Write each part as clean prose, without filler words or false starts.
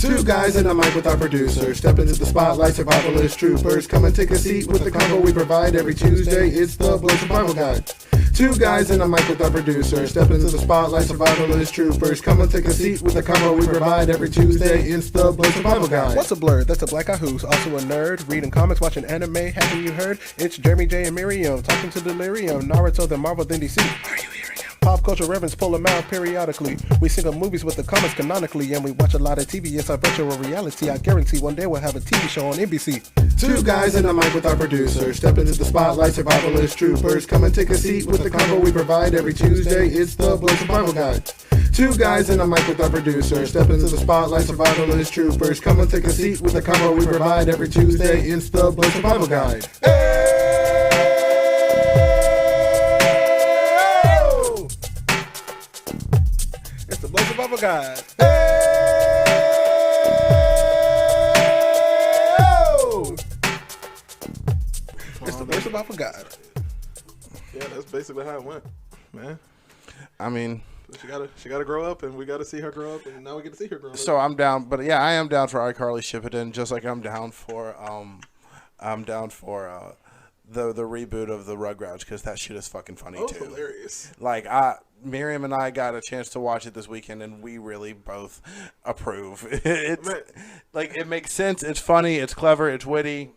Two guys in a mic with our producer. Step into the spotlight, survivalist troopers. Come and take a seat with the combo we provide every Tuesday. It's the Blerd Survival Guide. Two guys in a mic with our producer. Step into the spotlight, survivalist troopers. Come and take a seat with the combo we provide every Tuesday. It's the Blerd Survival Guide. What's a Blerd? That's a black guy who's also a nerd. Reading comics, watching anime. Haven't you heard? It's Jeremy J and Miriam talking to Delirium. Naruto, then Marvel, then DC. Are you hearing him? Pop culture reverends pull them out periodically. We sing of movies with the comics canonically, and we watch a lot of TV. It's our virtual reality. I guarantee one day we'll have a TV show on NBC. Two guys in a mic with our producer. Step into the spotlight, survivalist troopers. Come and take a seat with the combo we provide every Tuesday. It's the Blerd Survival Guide. Two guys in a mic with our producer. Step into the spotlight, survivalist troopers. Come and take a seat with the combo we provide every Tuesday. It's the Blerd Survival Guide. It's the Blerd Survival Guide. It's the Blerd Survival Guide. Yeah, that's basically how it went, man. I mean, she gotta grow up, and we gotta see her grow up, and now we get to see her grow up. so I'm down, but yeah, I am down for iCarly Shippuden, just like I'm down for the reboot of the Rugrats, because that shit is fucking funny too. Hilarious. Like Miriam and I got a chance to watch it this weekend, and we really both approve. It's like, it makes sense. It's funny. It's clever. It's witty.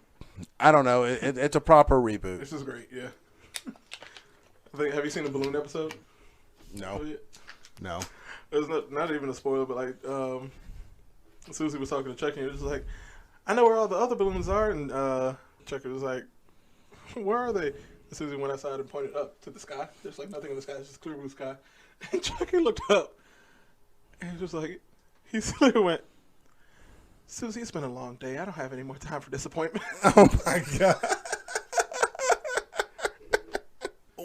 I don't know. It's a proper reboot. This is great. Yeah. Have you seen the balloon episode? No. No. It's not even a spoiler, but like Susie was talking to Chucky, and it was just like, I know where all the other balloons are, and Chucky was like, where are they? And Susie went outside and pointed up to the sky. There's like nothing in the sky, it's just clear blue sky. And Chucky looked up, and he was like, he literally went, Susie, it's been a long day. I don't have any more time for disappointment. Oh my God.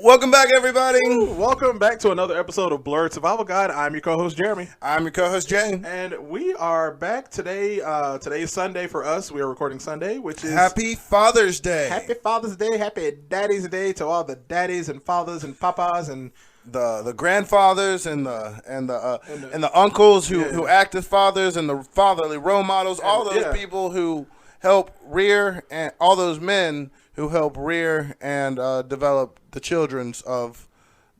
Welcome back, everybody. Welcome back to another episode of Blerd Survival Guide. I'm your co-host, Jeremy. I'm your co-host, Jay. And we are back today. Today's Sunday for us. We are recording Sunday, which is... Happy Father's Day. Happy Father's Day. Happy Daddy's Day to all the daddies and fathers and papas and... The grandfathers and the uncles who act as fathers, and the fatherly role models, all those people who help rear, and all those men who help rear and develop the children of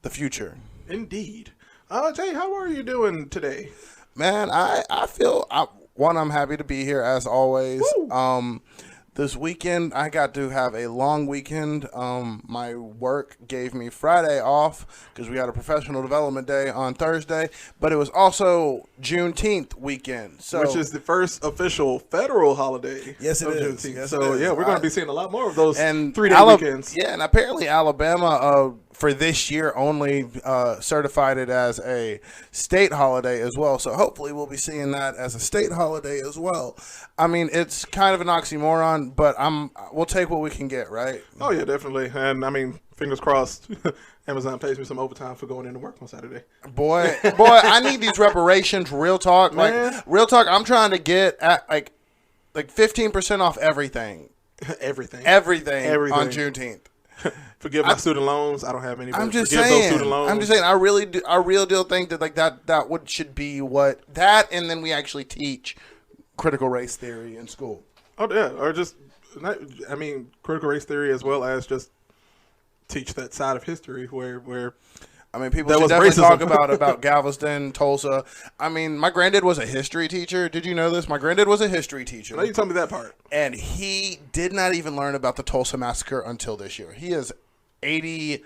the future. Indeed. Jay, how are you doing today? Man, I feel, I'm happy to be here as always. Woo! This weekend, I got to have a long weekend. My work gave me Friday off because we had a professional development day on Thursday, but it was also Juneteenth weekend. Which is the first official federal holiday. Yes, it is. Juneteenth. Yes, so, it is. Yeah, we're going to be seeing a lot more of those and 3-day weekends. Yeah, and apparently Alabama, for this year, only certified it as a state holiday as well. So hopefully we'll be seeing that as a state holiday as well. I mean, it's kind of an oxymoron, but we'll take what we can get, right? Oh, yeah, definitely. And, I mean, fingers crossed, Amazon pays me some overtime for going into work on Saturday. Boy, I need these reparations, real talk. Man. Like, real talk, I'm trying to get at, like 15% off everything. Everything on Juneteenth. Forgive my student loans. I don't have any. I'm just forgive saying. Those student loans. I'm just saying. I really do. I real deal think that that should be what that, and then we actually teach critical race theory in school. Oh yeah, or just critical race theory as well as just teach that side of history where. I mean, people should definitely talk about Galveston, Tulsa. I mean, my granddad was a history teacher. Did you know this? My granddad was a history teacher. No, you told me that part. And he did not even learn about the Tulsa massacre until this year. He is 87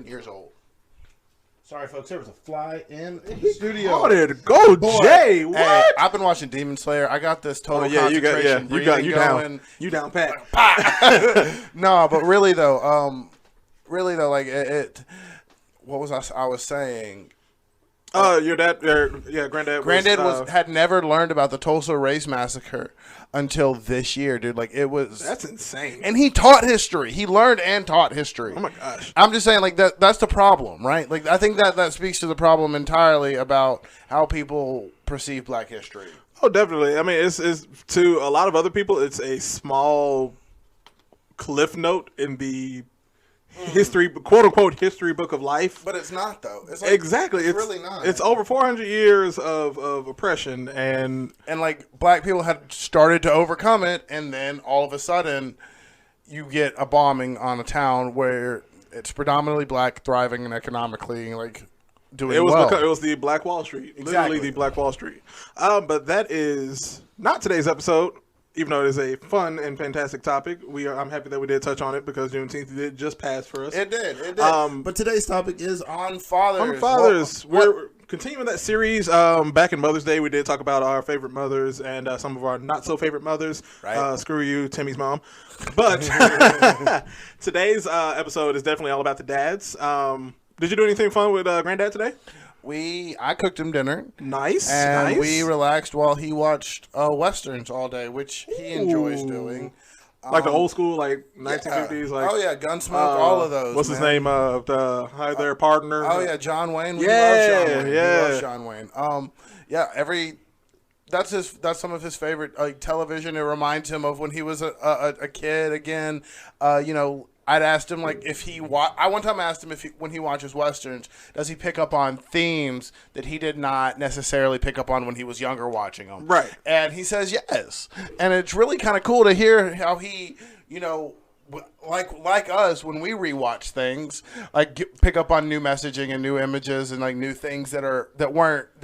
years old. Sorry, folks. There was a fly in the studio. Oh, there to go, boy. Jay. What? Hey, I've been watching Demon Slayer. I got this total concentration. You down. You down, Pat. No, but really though, like it. What was I was saying? Your dad, granddad had never learned about the Tulsa Race Massacre until this year, dude. Like, it was... That's insane. And he taught history. He learned and taught history. Oh, my gosh. I'm just saying, like, that's the problem, right? Like, I think that speaks to the problem entirely about how people perceive black history. Oh, definitely. I mean, it's to a lot of other people, it's a small cliff note in the history, quote unquote, history book of life. But it's not though. It's like, Exactly. It's really not. It's over 400 years of oppression, and like black people had started to overcome it, and then all of a sudden, you get a bombing on a town where it's predominantly black, thriving and economically like doing well. It was the Black Wall Street, literally the Black Wall Street. But that is not today's episode. Even though it is a fun and fantastic topic, I'm happy that we did touch on it because Juneteenth did just pass for us. It did. But today's topic is on fathers. On fathers. We're continuing that series. Back in Mother's Day, we did talk about our favorite mothers and some of our not so favorite mothers. Right. Screw you, Timmy's mom. But today's episode is definitely all about the dads. Did you do anything fun with Granddad today? I cooked him dinner. Nice. And we relaxed while he watched Westerns all day, which he enjoys doing. Like the old school, like 1950s. Like, oh, yeah, Gunsmoke, all of those. What's his name? The Hi There Partner. Oh, yeah, John Wayne. We love John Wayne. That's some of his favorite television. It reminds him of when he was a kid again. I'd asked him like if he I one time asked him if when he watches Westerns, does he pick up on themes that he did not necessarily pick up on when he was younger watching them? Right. And he says yes. And it's really kind of cool to hear how he, like us when we rewatch things, pick up on new messaging and new images and like new things that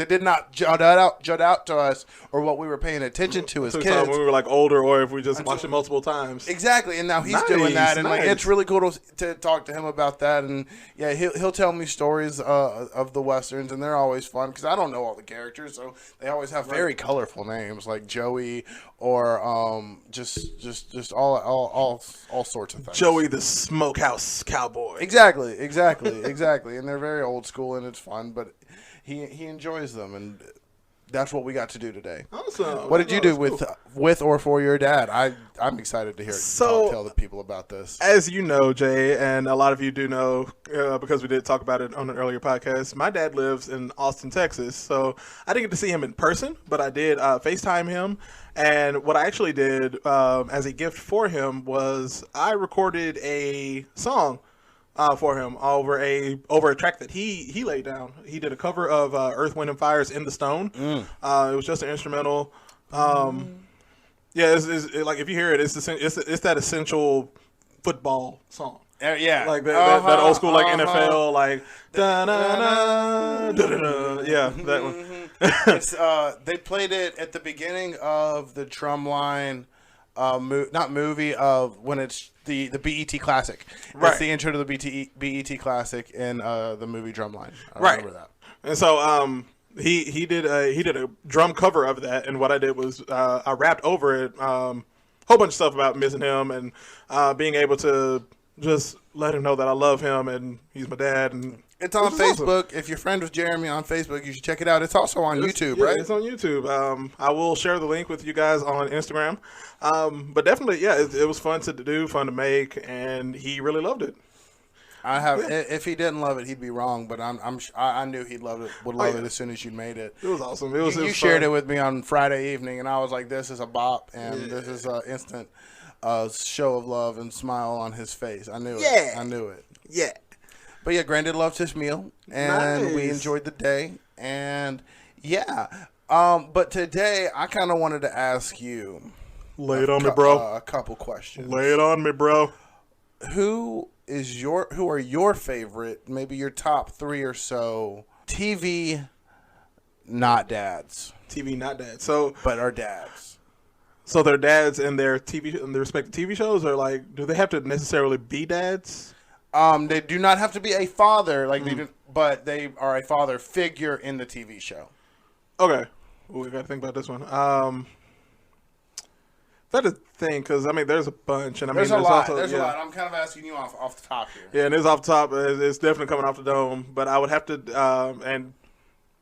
did not jut out to us or what we were paying attention to as kids when we were like older, or if we just watched it multiple times. Exactly, and now he's doing that, and like it's really cool to talk to him about that. And yeah, he'll tell me stories of the Westerns, and they're always fun because I don't know all the characters, so they always have very colorful names like Joey or just all sorts of things. Joey the Smokehouse Cowboy. Exactly. And they're very old school and it's fun, but he enjoys them, and that's what we got to do today. Awesome. What did you do with or for your dad? I'm excited to hear tell the people about this. As you know, Jay, and a lot of you do know because we did talk about it on an earlier podcast, my dad lives in Austin, Texas, so I didn't get to see him in person, but I did FaceTime him. And what I actually did as a gift for him was I recorded a song for him over a track that he laid down. He did a cover of Earth, Wind, and Fire's "In the Stone." It was just an instrumental. Yeah, it's like if you hear it, it's that essential football song. Yeah, like that old school like NFL like da da da da. Yeah, that one. It's they played it at the beginning of the Drumline, not movie of when it's the BET Classic. Right. It's the intro to the BET Classic in the movie Drumline. I remember that. And so he did a drum cover of that, and what I did was I rapped over it whole bunch of stuff about missing him and being able to just let him know that I love him and he's my dad. And it's on Facebook. Awesome. If you're friends with Jeremy on Facebook, you should check it out. It's also on YouTube, right? It's on YouTube. I will share the link with you guys on Instagram. But definitely, yeah, it was fun to do, fun to make, and he really loved it. If he didn't love it, he'd be wrong. But I knew he'd love it. Would love it as soon as you made it. It was awesome. It was. You shared it with me on Friday evening, and I was like, "This is a bop, and this is an instant show of love and smile on his face." I knew it. I knew it. Yeah. But yeah, Granddad loved his meal, and we enjoyed the day, and yeah. But today, I kind of wanted to ask you. Lay it on me, bro. A couple questions. Lay it on me, bro. Who are your favorite, maybe your top 3 or so TV not dads? TV not dads. But are dads. So they're dads in their respective TV shows, or like, do they have to necessarily be dads? They do not have to be a father, but they are a father figure in the TV show. Okay, we got to think about this one. That is a thing, because I mean, there's a bunch, and I mean, there's a lot. There's a lot. I'm kind of asking you off the top here. Yeah, and it's off the top. It's definitely coming off the dome. But I would have to, and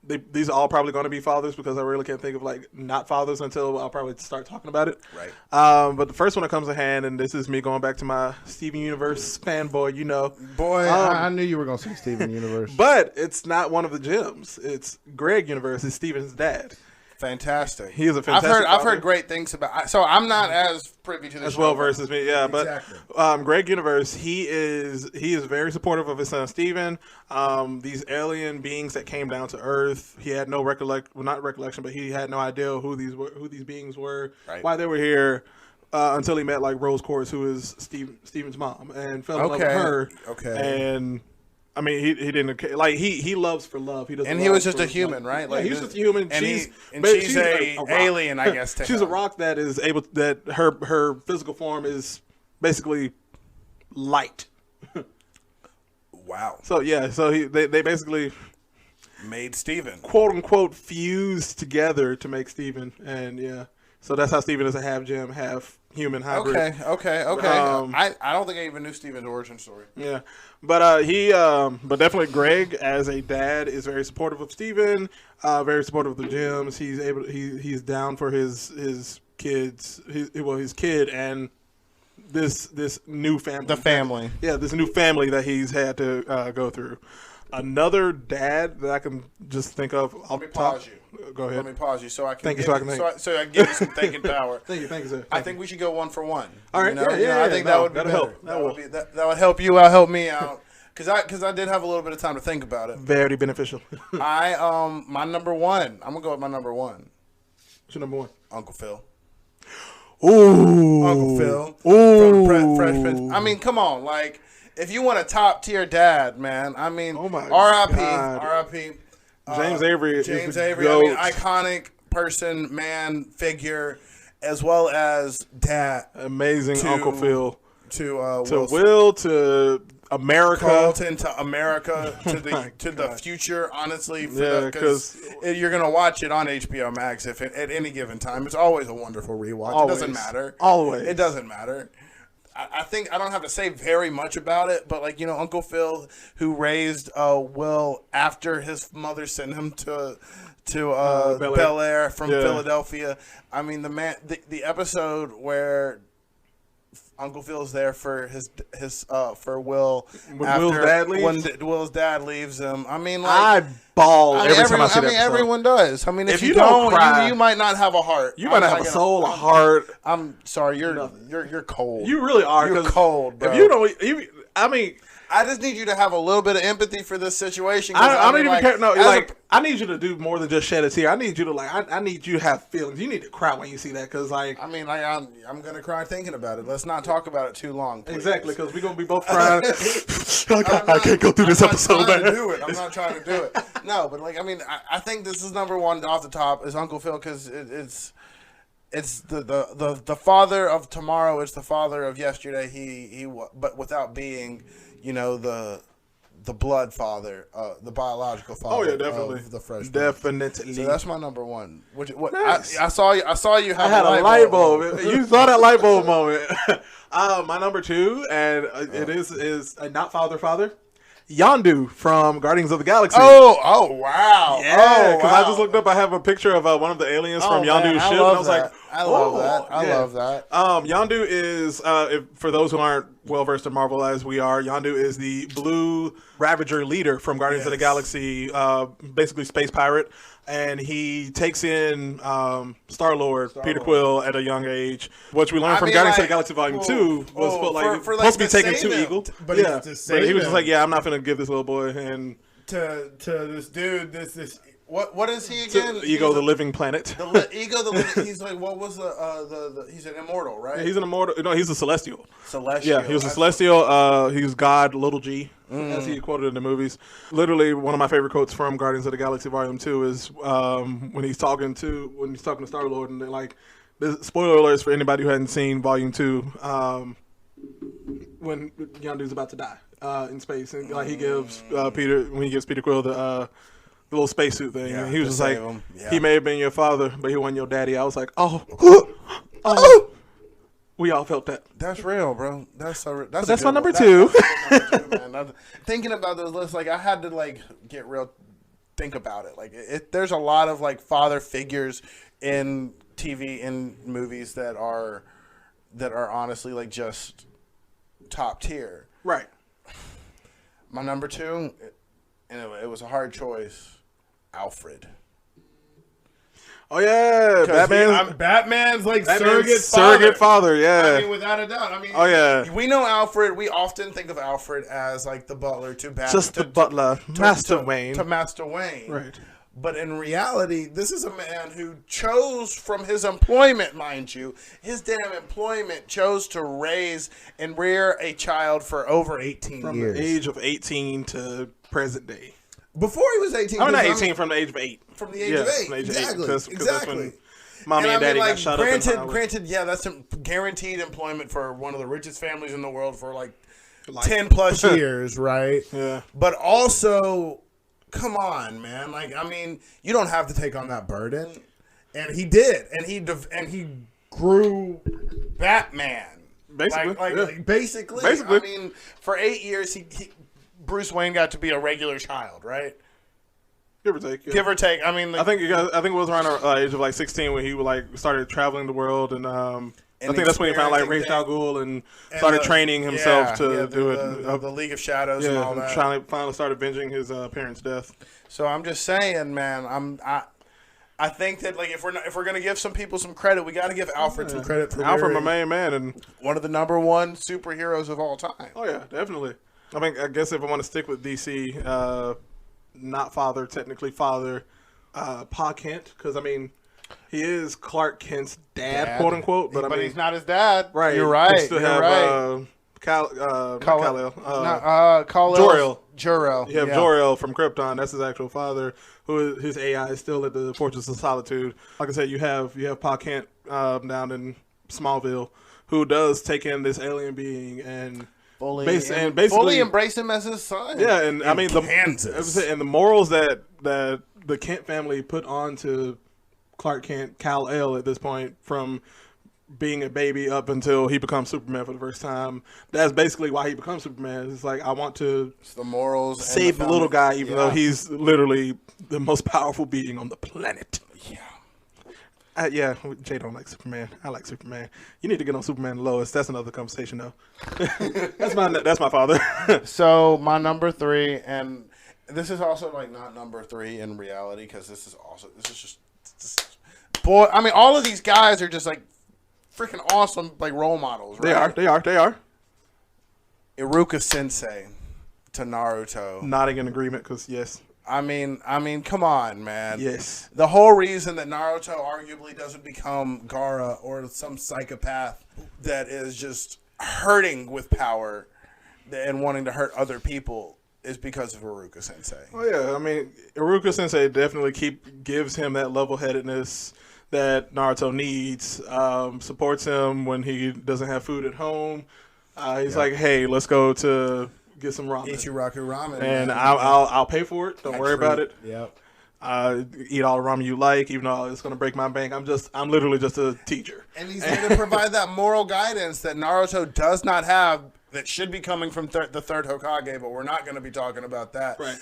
these are all probably going to be fathers because I really can't think of like not fathers until I'll probably start talking about it. Right. But the first one that comes to hand, and this is me going back to my Steven Universe fanboy, Boy, I knew you were going to say Steven Universe. But it's not one of the gems. It's Greg Universe. It's Steven's dad. Fantastic. He is a fantastic I've father. heard great things about. So I'm not as privy to this as show, well but- versed as me. Yeah, Exactly. but Greg Universe, he is very supportive of his son Steven. These alien beings that came down to Earth, he had no not recollection, but he had no idea who these beings were, Right. why they were here. Until he met like Rose Quartz, who is Steven's mom, and fell in love with her. Okay. And I mean, he didn't like he loves for love. He doesn't. And he love was just for a human, love. right? Yeah, he was just a human. And she's she's a a rock. alien, I guess. To She's him. a rock that is able that her physical form is basically light. Wow. So yeah, so they basically Made Steven. quote unquote fused together to make Steven, and yeah, so that's how Steven is a half gem, half human hybrid. Okay. I don't think I even knew Steven's origin story. Yeah, but but definitely Greg as a dad is very supportive of Steven, very supportive of the gyms. He's down for his kids, his kid and this new family. The family. Yeah, this new family that he's had to go through. Another dad that I can just think of. Let me pause you. Go ahead. Let me pause you so I can Thank you, give so I can think. so I can give you some thinking power. Thank you, sir. I think we should go one for one. All right, yeah, I think that would be that'll better. help. That would help you out, help me out, because I did have a little bit of time to think about it. Very beneficial. My number one. I'm gonna go with my number one. What's your number one? Uncle Phil. Ooh, Uncle Phil. Ooh. From Fresh Prince. I mean, come on, like if you want a top tier dad, man. I mean, Oh my R.I.P. God. R.I.P. James Avery. James is the Avery. I mean, GOAT. iconic person, man, figure, as well as dad Amazing to- Uncle Phil. to To Will Will, to America. Carlton, to America, to my the future. Honestly, Yeah, because you're gonna watch it on HBO Max if at any given time. It's always a wonderful rewatch. Always. It doesn't matter. Always. It doesn't matter. I think I don't have to say very much about it, but like Uncle Phil, who raised Will after his mother sent him to Bel Air from Yeah. Philadelphia. I mean, the episode where Uncle Phil's there for his for Will When Will's dad leaves? when Will's dad leaves him. I mean, like I bawl every time I see that episode. everyone does. I mean, if you you don't don't, cry, you might not have a heart. You might not have a soul, a heart. I'm sorry, you're cold. You really are. You're 'cause cold, bro. If you don't, I mean, I just need you to have a little bit of empathy for this situation. I don't even care. No, as like I need you to do more than just shed a tear. I need you to I need you to have feelings. You need to cry when you see that, because like I'm gonna cry thinking about it. Let's not talk about it too long, please. exactly, because we're gonna be both crying. I can't go through this episode, I'm not man. trying to do it. I'm not trying to do it. No, but like I think this is number one off the top is Uncle Phil, because it's the father of tomorrow. It's the father of yesterday. But without being, the blood father, the biological father. Oh yeah, definitely. Of the Fresh Prince. Definitely. So that's my number one. What Nice. I saw you have I had a light bulb. You saw that light bulb moment. My number two, and it is a not father. Yondu from Guardians of the Galaxy. Oh wow. Yeah, because I wow. just looked up. I have a picture of one of the aliens from man, Yondu's ship, and I was like, I love oh, that. I yeah. love that. Yondu is, for those who aren't well versed in Marvel as we are, Yondu is the blue Ravager leader from Guardians of the Galaxy, basically space pirate, and he takes in Star-Lord, Peter Quill at a young age, which we learned from Guardians of the Galaxy Volume 2 was supposed to be taken to Eagle. But yeah, it's to save but he was just him. like, yeah, I'm not going to give this little boy, and To this dude, this what is he again? Ego, the living planet. Ego, he's like, what was he's an immortal, right? He's an immortal. No, he's a celestial. Celestial. Yeah, he was a celestial. He's God, little G, as he quoted in the movies. Literally, one of my favorite quotes from Guardians of the Galaxy Volume 2 is when he's talking to Star-Lord, and they're like, spoiler alerts for anybody who hadn't seen Volume 2, when Yondu's about to die in space, and like he gives Peter Quill the little spacesuit thing, and he was just like, he may have been your father, but he wasn't your daddy. I was like, oh. We all felt that. That's real, bro. That's my number two. That's number two, man. Thinking about those lists, like I had to get real, think about it. Like there's a lot of father figures in TV and movies that are honestly just top tier. Right. My number two, and it was a hard choice, Alfred. Oh yeah, 'Cause Batman's like surrogate father. Yeah, I mean, without a doubt. I mean, oh yeah, we know Alfred. We often think of Alfred as like the butler to Batman, just the butler, Master Wayne, to Master Wayne. Right. But in reality, this is a man who chose from his employment, mind you, his damn employment chose to raise and rear a child for over 18 from years. the age of 18 to present day. Before he was 18. I'm not 18, from the age of 8. From the age of 8. From the age Exactly. Of 8, cause exactly. that's when mommy and daddy got shut up. Granted, yeah, that's some guaranteed employment for one of the richest families in the world for like 10 plus years, right? Yeah. But also, come on, man. Like, I mean, you don't have to take on that burden. And he did. And he grew Batman. Basically. Basically. I mean, for 8 years, Bruce Wayne got to be a regular child, right? Give or take. Yeah. Give or take. I mean, like, I think it was around the age of like 16 when he started traveling the world, and I think that's when he found like Ra's al Ghul and started training himself to do it. The League of Shadows and all that. Finally started avenging his parents' death. So I'm just saying, man. I think that like if we're gonna give some people some credit, we got to give Alfred some credit for Alfred, my main man, and one of the #1 superheroes of all time. Oh yeah, definitely. I guess if I want to stick with DC, not father, technically father, Pa Kent, because I mean, he is Clark Kent's dad, quote unquote, but he's not his dad. Right. You're right. You still have Jor-El. You have Jor-El from Krypton. That's his actual father. His AI is still at the Fortress of Solitude. Like I said, you have Pa Kent down in Smallville, who does take in this alien being and basically fully embrace him as his son. Yeah, and I mean Kansas. the morals that the Kent family put onto Clark Kent, Kal-El at this point, from being a baby up until he becomes Superman for the first time. That's basically why he becomes Superman. It's like, I want to the morals save the little guy, even though he's literally the most powerful being on the planet. Yeah. Jay don't like Superman. I like Superman. You need to get on Superman and Lois. That's another conversation, though. That's my father. So my number 3, and this is also like not number 3 in reality, because this is just boy. I mean, all of these guys are just like freaking awesome, like role models. Right? They are. Iruka Sensei to Naruto. Nodding in agreement, because yes. I mean, come on, man. Yes. The whole reason that Naruto arguably doesn't become Gaara or some psychopath that is just hurting with power and wanting to hurt other people is because of Iruka Sensei. Oh yeah, I mean, Iruka Sensei definitely gives him that level-headedness that Naruto needs. Supports him when he doesn't have food at home. He's like, hey, let's go to get some ramen. Ichiraku ramen. And I'll pay for it. Don't worry about it. Yep. Eat all the ramen you like, even though it's going to break my bank. I'm literally just a teacher. And he's there to provide that moral guidance that Naruto does not have, that should be coming from the third Hokage, but we're not going to be talking about that. Right.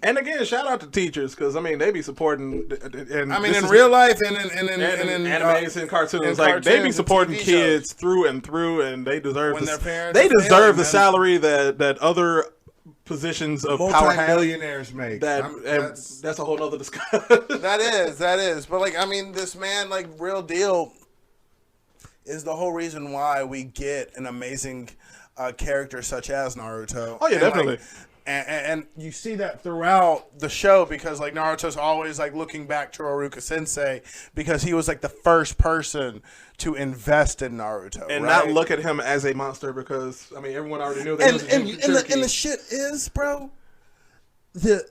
And again, shout out to teachers, because I mean, they be supporting. And I mean, in real life and in animes and cartoons, they be and supporting TV kids shows. through and through, and they deserve When their parents they are deserve failing the them. salary that other positions of power have. Multi-millionaires make. That's a whole other discussion. That is. But like, I mean, this man, like, real deal, is the whole reason why we get an amazing character such as Naruto. Oh yeah, definitely. Like, and you see that throughout the show, because like Naruto's always like looking back to Iruka Sensei, because he was like the first person to invest in Naruto and right? not look at him as a monster, because I mean, everyone already knew that he was a Jinchuriki. And the shit is, bro, the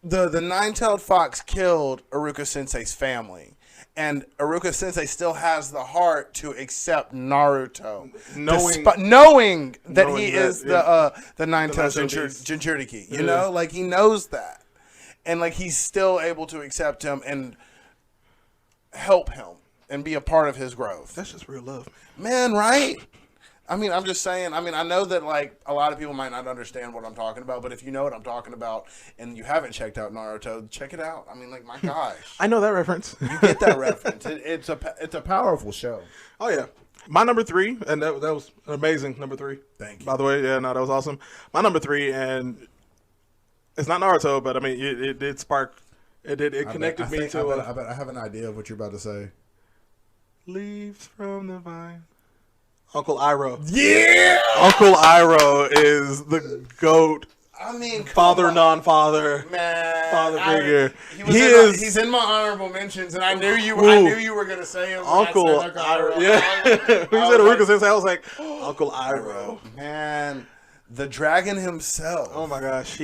nine-tailed fox killed Iruka Sensei's family. And Iruka Sensei still has the heart to accept Naruto, knowing that he is the nine-tailed Jinchuriki. You know, like, he knows that, and like he's still able to accept him and help him and be a part of his growth. That's just real love, man. Right? I mean, I'm just saying. I mean, I know that like a lot of people might not understand what I'm talking about, but if you know what I'm talking about and you haven't checked out Naruto, check it out. I mean, like, my gosh, I know that reference. You get that reference. It's a powerful show. Oh yeah, my number 3, and that was an amazing number 3. Thank you. By the way, yeah, no, that was awesome. My number 3, and it's not Naruto, but I mean, it did spark It connected me to. I bet I have an idea of what you're about to say. Leaves from the vine. Uncle Iroh. Yeah. Uncle Iroh is the GOAT. I mean, Father, non-father, man, father figure. He's in my honorable mentions, and I knew you were gonna say him. Uncle Iroh. Yeah. When you said Aruka Sensei, I was like, Uncle Iroh. Man, the dragon himself. Oh my gosh,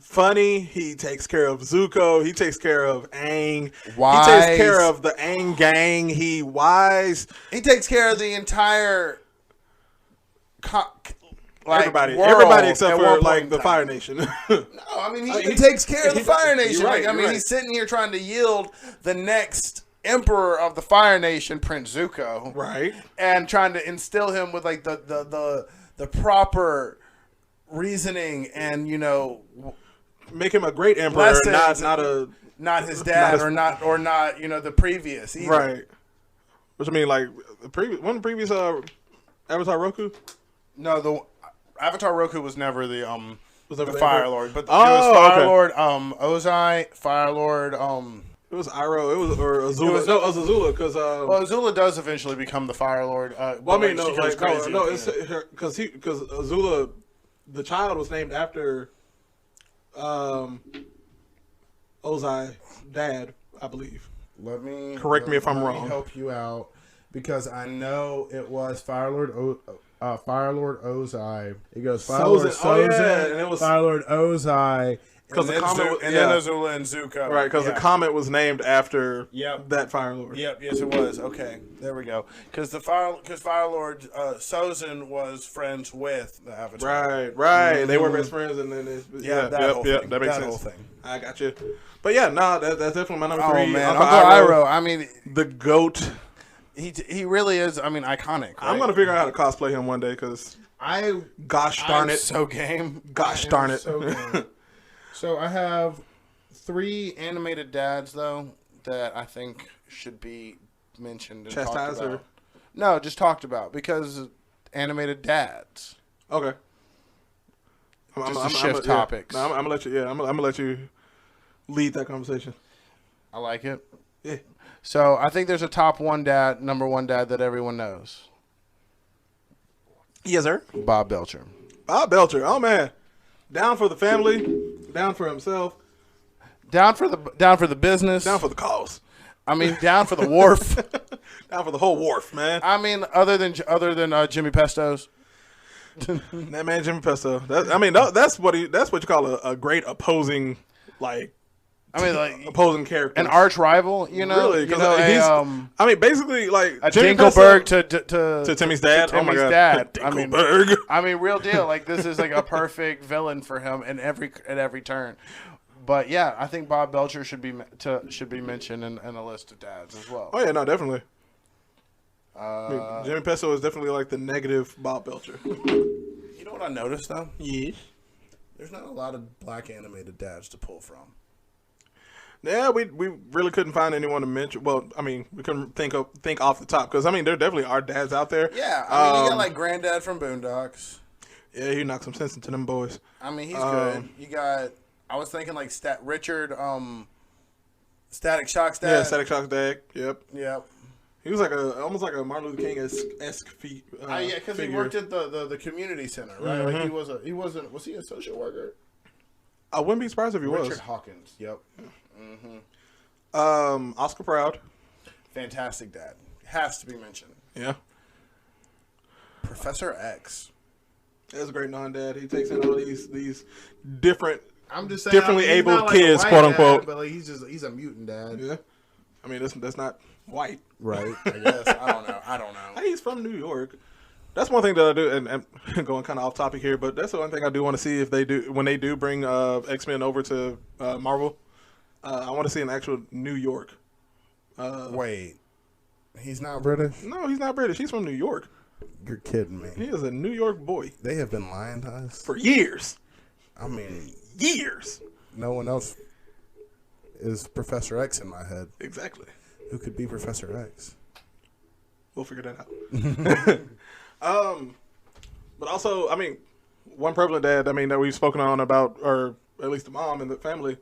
funny. He takes care of Zuko. He takes care of Aang. Wise. He takes care of the Aang gang. He wise. He takes care of the entire everybody except for like the Fire Nation. No, I mean he takes care of the Fire Nation. Right, he's sitting here trying to yield the next emperor of the Fire Nation, Prince Zuko, right, and trying to instill him with like the proper reasoning and make him a great emperor, not his dad or not the previous either. Right. Which I mean, like the previous Avatar Roku. No, the Avatar Roku was never the the Fire Lord, but it was Fire Lord Ozai, Fire Lord It was Iroh. It was Azula. It was Azula because Azula does eventually become the Fire Lord. Well, I mean, it's because Azula, the child was named after Ozai's dad, I believe. Correct me if I'm wrong. Let me help you out because I know it was Fire Lord Ozai. It goes Fire Lord Sozin, and it was Fire Lord Ozai. Because then Azula and Zuko. Right, because the comet was named after that Fire Lord. Yep, yes it was. Okay, there we go. Because Fire Lord Sozin was friends with the Avatar. Right. Mm-hmm. They were best friends, and then that makes sense. Whole thing. I got you. But yeah, that's definitely my number 3. Oh man, Uncle Iroh. I mean, the GOAT. He really is. I mean, iconic. Right? I'm gonna figure out how to cosplay him one day because gosh darn it, so game. Gosh darn it. So game. So I have 3 animated dads though that I think should be mentioned and talked about. No, just talked about because animated dads. Okay. Just to shift topics. Yeah. No, I'm gonna let you. Yeah, I'm gonna let you lead that conversation. I like it. Yeah. So I think there's a number one dad that everyone knows. Yes, sir. Bob Belcher. Bob Belcher. Oh man, down for the family, down for himself, down for the business, down for the cause. I mean, down for the wharf, down for the whole wharf, man. I mean, other than Jimmy Pesto's. That man, Jimmy Pesto. That's what you call a great opposing, opposing character, an arch rival. Really, because basically, like a Dinkelberg to Timmy's dad. To Timmy's dad. Dinkelberg. I mean, real deal. Like this is like a perfect villain for him at every turn. But yeah, I think Bob Belcher should be mentioned in a list of dads as well. Oh yeah, no, definitely. Jimmy Pesto is definitely like the negative Bob Belcher. You know what I noticed though? Yes. There's not a lot of black animated dads to pull from. Yeah, we really couldn't find anyone to mention. Well, I mean, we couldn't think off the top because there definitely are dads out there. Yeah, I mean, you got like Granddad from Boondocks. Yeah, he knocked some sense into them boys. I mean, he's good. You got. I was thinking like Richard, Static Shock's dad. Yeah, Static Shock's dad. Yep. Yep. He was almost like a Martin Luther King esque feat. Yeah, because he worked at the community center, right? Mm-hmm. Like was he a social worker? I wouldn't be surprised if he was. Richard Hawkins. Yep. Oscar Proud. Fantastic dad. Has to be mentioned. Yeah. Professor X. That's a great non-dad. He takes in all these different, I'm just saying, differently abled kids, quote unquote. But like he's a mutant dad. Yeah. I mean, that's not white. Right. I guess. I don't know. He's from New York. That's one thing that I do, and going kind of off topic here, but that's the one thing I do want to see if they do when they do bring X-Men over to Marvel. I want to see an actual New York. Wait, he's not British? No, he's not British. He's from New York. You're kidding me. He is a New York boy. They have been lying to us for years. I mean, years. No one else is Professor X in my head. Exactly. Who could be Professor X? We'll figure that out. But also, I mean, one prevalent dad, that we've spoken on about, or at least the mom and the family,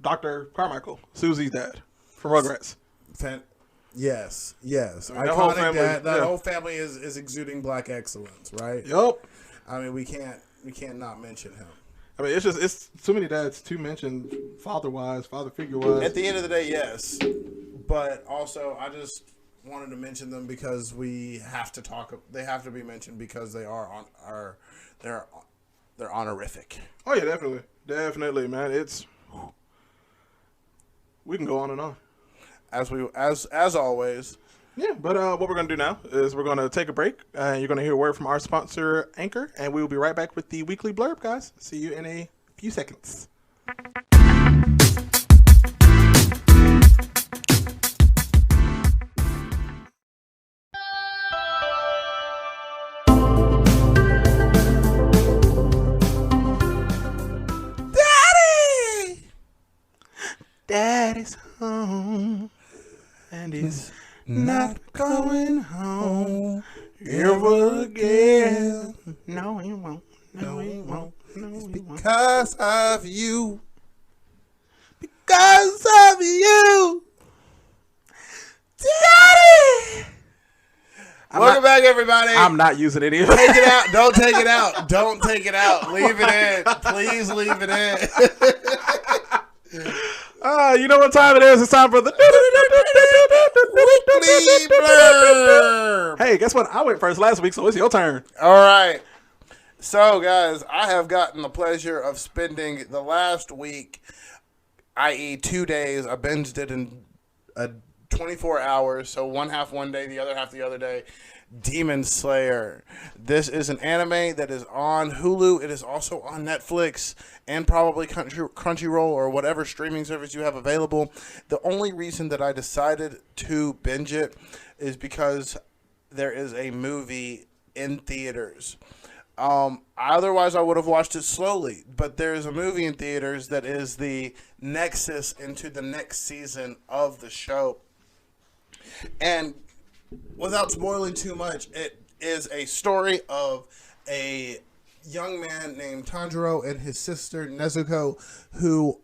Dr. Carmichael, Susie's dad from Rugrats. Yes. I mean, Iconic that whole family, that whole family is exuding black excellence, right? Yup. I mean, we can't not mention him. I mean, it's too many dads to mention father figure wise. At the end of the day, yes. But also, I just wanted to mention them because we have to talk. They have to be mentioned because they are they're honorific. Oh yeah, definitely, man. We can go on and on. As always. Yeah, but what we're gonna do now is we're gonna take a break, and you're gonna hear a word from our sponsor, Anchor, and we will be right back with the weekly blurb, guys. See you in a few seconds. Daddy's home, and he's not going home ever again. No, he won't. No, he won't. No, he won't. Because of you. Because of you, Daddy. Welcome back, everybody. I'm not using it either. Take it out. Don't take it out. Don't take it out. Leave it in. Please leave it in. You know what time it is? It's time for the Weekly blurb. Hey, guess what? I went first last week, so it's your turn. All right. So, guys, I have gotten the pleasure of spending the last week, i.e. 2 days. I binged it in 24 hours, so one half one day, the other half the other day. Demon Slayer. This is an anime that is on Hulu. It is also on Netflix and probably Crunchyroll or whatever streaming service you have available. The only reason that I decided to binge it is because there is a movie in theaters. Otherwise, I would have watched it slowly. But there is a movie in theaters that is the nexus into the next season of the show. And without spoiling too much, it is a story of a young man named Tanjiro and his sister Nezuko who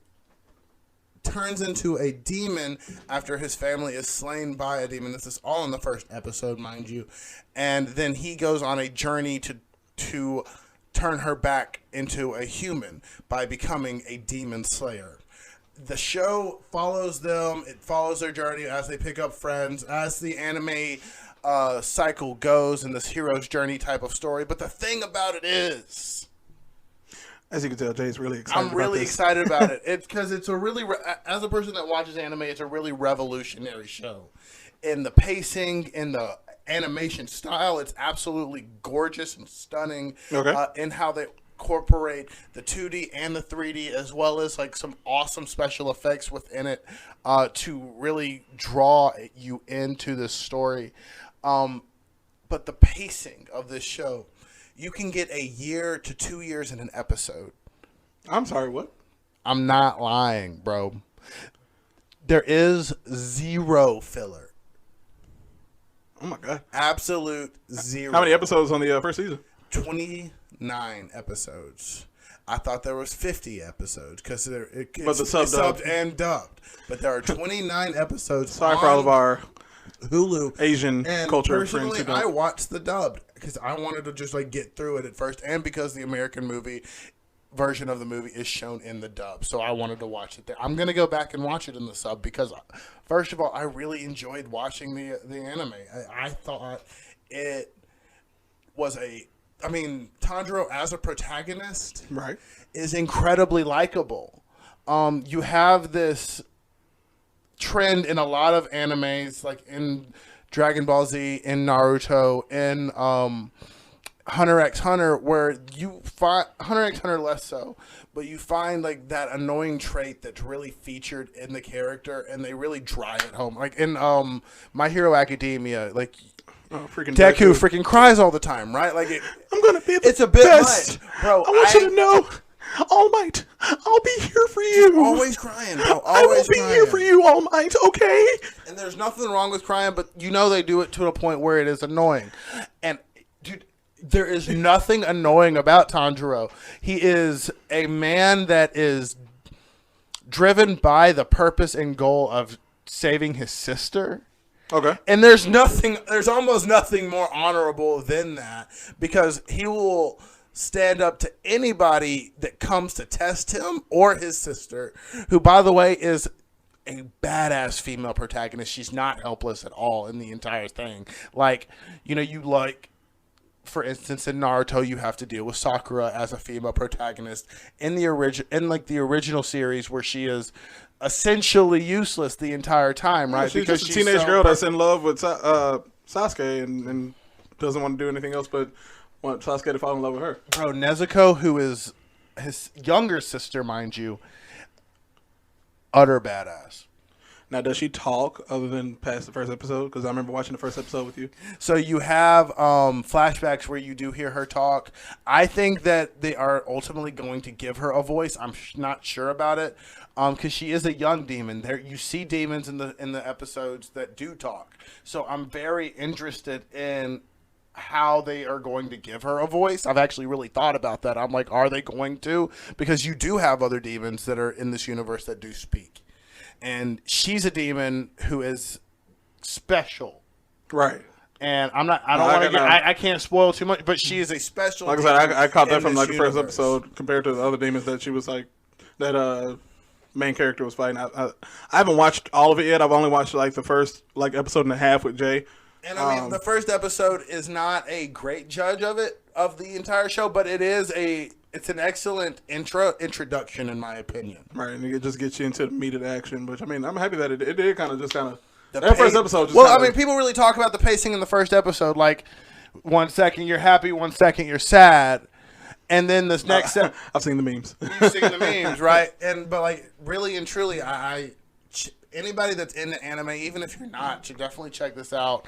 turns into a demon after his family is slain by a demon. This is all in the first episode, mind you. And then he goes on a journey to turn her back into a human by becoming a demon slayer. The show follows them. It follows their journey as they pick up friends, as the anime cycle goes in this hero's journey type of story. But the thing about it is, as you can tell, Jay's really excited. I'm really excited about it. It's because it's a really, as a person that watches anime, it's a really revolutionary show. In the pacing, in the animation style, it's absolutely gorgeous and stunning. Okay. In how they incorporate the 2D and the 3D, as well as like some awesome special effects within it to really draw you into this story. But the pacing of this show, you can get 1 year to 2 years in an episode. I'm sorry, what? I'm not lying, bro. There is zero filler. Oh my god. Absolute zero. How many episodes on the first season? 29 episodes. I thought there was 50 episodes because it's subbed and dubbed. But there are 29 episodes. Sorry for all of our Hulu Asian and culture personally, friends who I don't. watched the dubbed because I wanted to just like get through it at first, and because the American version of the movie is shown in the dub, so I wanted to watch it there. I'm gonna go back and watch it in the sub because, first of all, I really enjoyed watching the anime. I thought it was Tanjiro as a protagonist, Right. is incredibly likable. You have this trend in a lot of animes, like in Dragon Ball Z, in Naruto, in Hunter x Hunter, where you find Hunter x Hunter less so, but you find like that annoying trait that's really featured in the character, and they really drive it home. Like in My Hero Academia, like Freaking Deku freaking cries all the time, right? Like I'm gonna be the it's a bit best. much, bro. I want you to know, All Might, I'll be here for you. Always crying, bro. Always I will be crying. here for you, All Might. Okay. And there's nothing wrong with crying, but you know they do it to a point where it is annoying. And dude, there is nothing annoying about Tanjiro. He is a man that is driven by the purpose and goal of saving his sister. Okay. And there's almost nothing more honorable than that, because he will stand up to anybody that comes to test him or his sister, who, by the way, is a badass female protagonist. She's not helpless at all in the entire thing. Like, for instance, in Naruto, you have to deal with Sakura as a female protagonist in the original series, where she is essentially useless the entire time, right? She's just a teenage girl that's in love with Sasuke and doesn't want to do anything else but want Sasuke to fall in love with her. Bro, Nezuko, who is his younger sister, mind you, utter badass. Now, does she talk other than past the first episode? Because I remember watching the first episode with you. So you have flashbacks where you do hear her talk. I think that they are ultimately going to give her a voice. I'm not sure about it, because she is a young demon. There, you see demons in the episodes that do talk. So I'm very interested in how they are going to give her a voice. I've actually really thought about that. I'm like, are they going to? Because you do have other demons that are in this universe that do speak. And she's a demon who is special. Right. And I can't spoil too much, but she is a special. Like I said, I caught that from like the first episode compared to the other demons that she was like, that main character was fighting. I haven't watched all of it yet. I've only watched like the first like episode and a half with Jay. And I mean, the first episode is not a great judge of the entire show, but it's an excellent introduction, in my opinion. Right, and it just gets you into the meat of the action. Which, I mean, I'm happy that it did first episode. I mean, people really talk about the pacing in the first episode. Like, 1 second you're happy, 1 second you're sad, and then this next. I've seen the memes. You've seen the memes, right? But like, really and truly, anybody that's into anime, even if you're not, should definitely check this out.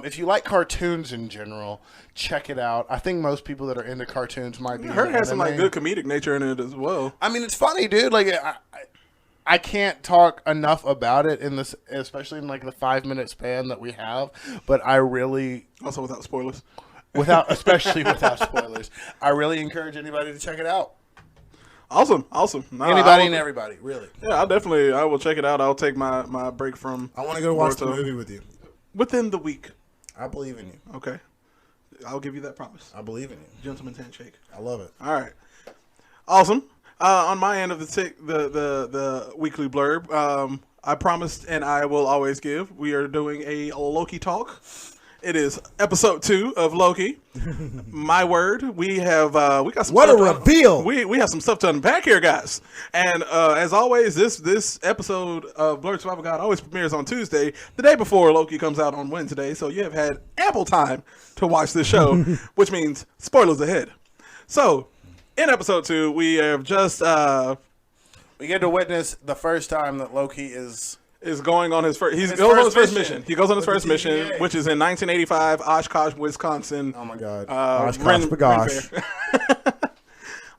If you like cartoons in general, check it out. I think most people that are into cartoons might be. Her has some like good comedic nature in it as well. I mean, it's funny, dude. Like, I can't talk enough about it in this, especially in like the 5-minute span that we have. But I really also without spoilers. Especially without spoilers, I really encourage anybody to check it out. Awesome. Anybody and everybody, really. Yeah, I will check it out. I'll take my break from. I want to go watch the movie with you within the week. I believe in you. Okay, I'll give you that promise. I believe in you. Gentleman's handshake. I love it. All right, awesome. On my end of the weekly blurb, I promised and I will always give. We are doing a Loki talk. It is episode 2 of Loki. My word, we got some. What a reveal! We have some stuff to unpack here, guys. And as always, this episode of Blerd Survival Guide always premieres on Tuesday, the day before Loki comes out on Wednesday. So you have had ample time to watch this show, which means spoilers ahead. So in episode 2, we have just we get to witness the first time that Loki is going on his first. He goes on his first mission. He goes on his first mission, which is in 1985, Oshkosh, Wisconsin. Oh my God, Oshkosh, Bagosh.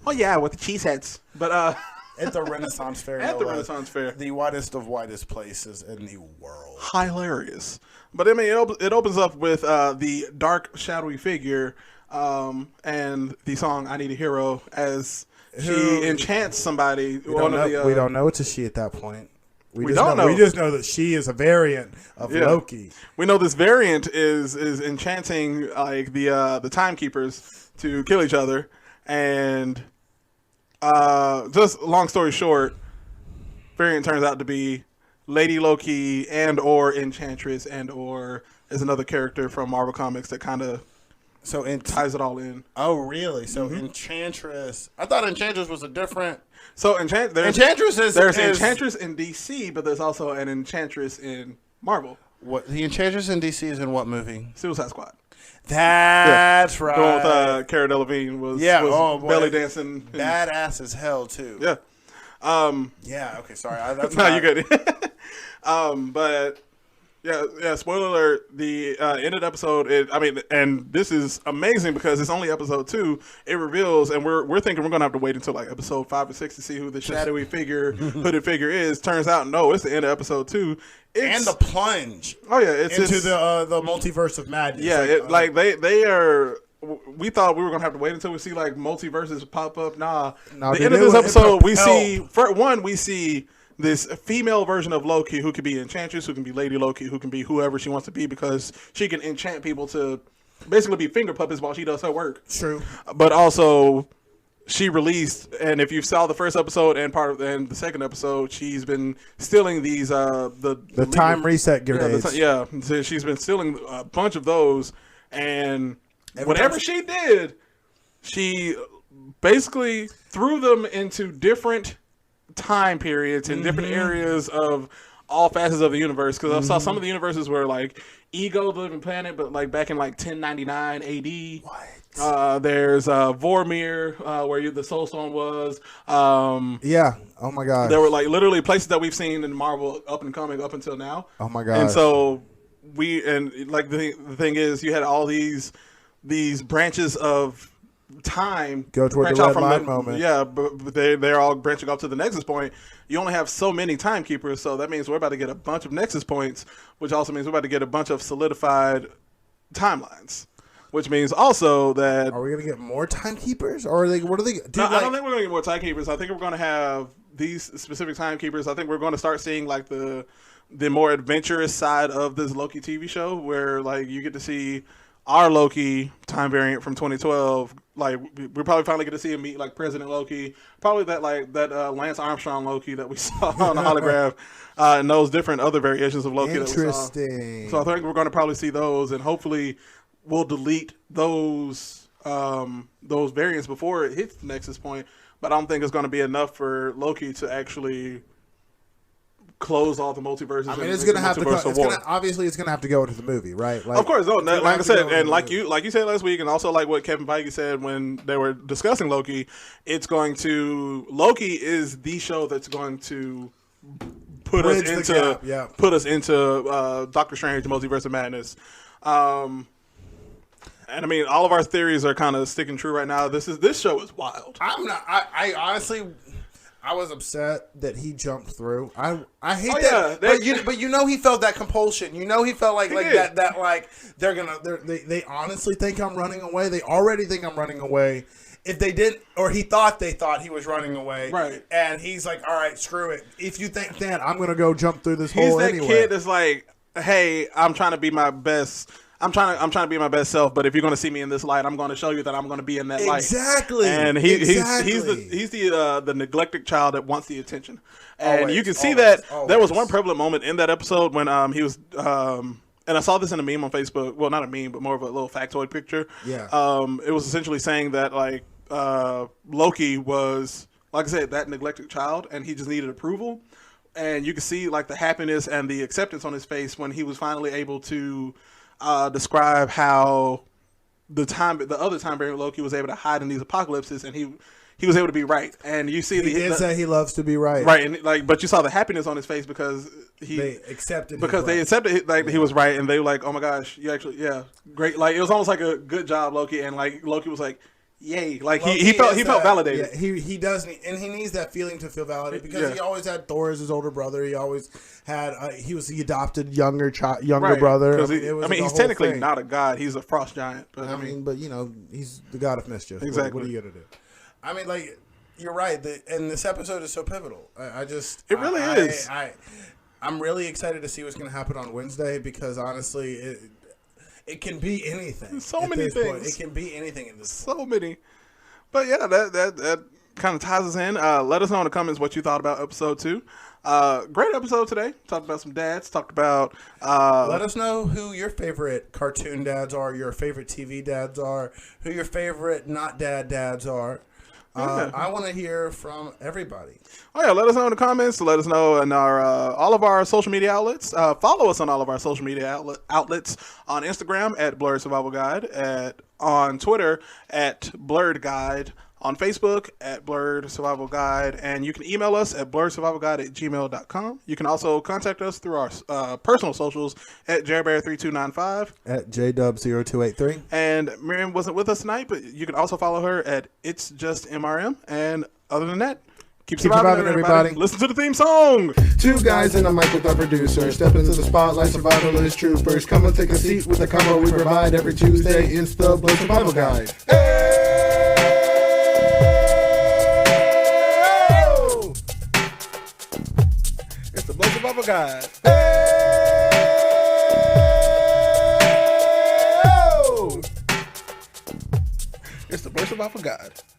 Oh yeah, with the cheeseheads. But at the Renaissance Fair. At the Renaissance Fair, the whitest of whitest places in the world. Hilarious. But I mean, it opens up with the dark, shadowy figure, and the song "I Need a Hero" as she enchants somebody. We don't know it's a she at that point. We don't know. We just know that she is a variant of Loki. We know this variant is enchanting like the timekeepers to kill each other, and just long story short, variant turns out to be Lady Loki and or Enchantress and or is another character from Marvel Comics that kind of ties it all in. Oh, really? So Enchantress. I thought Enchantress was a different. So there's Enchantress in DC, but there's also an Enchantress in Marvel. What the Enchantress in DC is in what movie? Suicide Squad. That's right. Going with Cara Delevingne was belly dancing. Badass as hell too. Yeah. Yeah. Okay. Sorry. That's no, you good. But. Yeah. Spoiler alert: the end of the episode. And this is amazing because it's only episode 2. It reveals, and we're thinking we're gonna have to wait until like episode 5 or 6 to see who the shadowy figure, hooded figure is. Turns out, no, it's the end of episode 2. And the plunge. Oh yeah, it's into the multiverse of madness. Yeah, they are. We thought we were gonna have to wait until we see like multiverses pop up. Nah. The end of this episode, we see this female version of Loki who can be Enchantress, who can be Lady Loki, who can be whoever she wants to be because she can enchant people to basically be finger puppets while she does her work. True. But also, she released, and if you saw the first episode and the second episode, she's been stealing these the time reset grenades. So she's been stealing a bunch of those, and whatever she did, she basically threw them into different time periods in different areas of all facets of the universe. Because I saw some of the universes where like Ego, the living planet, but like back in like 1099 AD. What? There's Vormir, where the Soul Stone was. Yeah. Oh my god. There were like literally places that we've seen in Marvel up and coming up until now. Oh my god. And so the thing is, you had all these branches of time go toward the red line moment. Yeah, but they're all branching off to the Nexus point. You only have so many timekeepers, so that means we're about to get a bunch of Nexus points, which also means we're about to get a bunch of solidified timelines. Which means also that are we gonna get more timekeepers, or are they? What are they? No, I don't think we're gonna get more timekeepers. I think we're gonna have these specific timekeepers. I think we're going to start seeing like the more adventurous side of this Loki TV show, where like you get to see our Loki time variant from 2012. Like we're probably finally going to see him meet like President Loki, probably that Lance Armstrong Loki that we saw on the holograph, and those different other variations of Loki that we saw. Interesting. So I think we're going to probably see those, and hopefully we'll delete those variants before it hits the Nexus point. But I don't think it's going to be enough for Loki to actually close all the multiverses. I mean, it's going to have to. Obviously, it's going to have to go into the movie, right? Of course, no. Like I said, and like you said last week, and also like what Kevin Feige said when they were discussing Loki, Loki is the show that's going to put us into Doctor Strange, Multiverse of Madness. And I mean, all of our theories are kind of sticking true right now. This show is wild. I honestly, I was upset that he jumped through. I hate that. Yeah, but you know he felt that compulsion. You know he felt like that like they honestly think I'm running away. They already think I'm running away. If they didn't, or they thought he was running away, right? And he's like, all right, screw it. If you think that, I'm gonna go jump through this hole anyway. He's that kid that's like, hey, I'm trying to be my best. I'm trying to be my best self, but if you're going to see me in this light, I'm going to show you that I'm going to be in that light. Exactly. And he's the neglected child that wants the attention. And always, you can see always. There was one prevalent moment in that episode when he was and I saw this in a meme on Facebook. Well, not a meme, but more of a little factoid picture. Yeah. It was essentially saying that like Loki was, like I said, that neglected child, and he just needed approval. And you can see like the happiness and the acceptance on his face when he was finally able to describe how the other time variant Loki was able to hide in these apocalypses, and he was able to be right. And you see he did say he loves to be right, and like, but you saw the happiness on his face because they accepted he was right, and they were like, oh my gosh, you actually, yeah, great. Like it was almost like a good job, Loki, and like Loki was like, yay, like he felt validated. Yeah, he does, and he needs that feeling to feel validated because he always had Thor as his older brother. He always had he was the adopted younger brother. I mean, he's technically not a god; he's a frost giant. But I mean, but you know, he's the god of mischief. Exactly. What are you gonna do? I mean, like you're right, and this episode is so pivotal. It really is. I'm really excited to see what's going to happen on Wednesday because honestly, it can be anything. So many things. Point. It can be anything in this. So many. But yeah, that kind of ties us in. Let us know in the comments what you thought about episode 2. Great episode today. Talked about some dads. Talked about. Let us know who your favorite cartoon dads are. Your favorite TV dads are. Who your favorite not dads are. I want to hear from everybody. Oh yeah, let us know in the comments. Let us know in our all of our social media outlets. Follow us on all of our social media outlets on Instagram at Blerd Survival Guide, on Twitter at Blerd Guide, on Facebook at Blerd Survival Guide, and you can email us at blerdsurvivalguide@gmail.com. You can also contact us through our personal socials at JareBear3295 at JDub0283. And Miriam wasn't with us tonight, but you can also follow her at It's Just MRM. And other than that, keep surviving, everybody. Listen to the theme song. 2 guys and a mic with our producer. Step into the spotlight, survivalist troopers. Come and take a seat with the combo we provide every Tuesday. It's the Blerd Survival Guide. Survival Guide. It's the Blerd Survival Guide.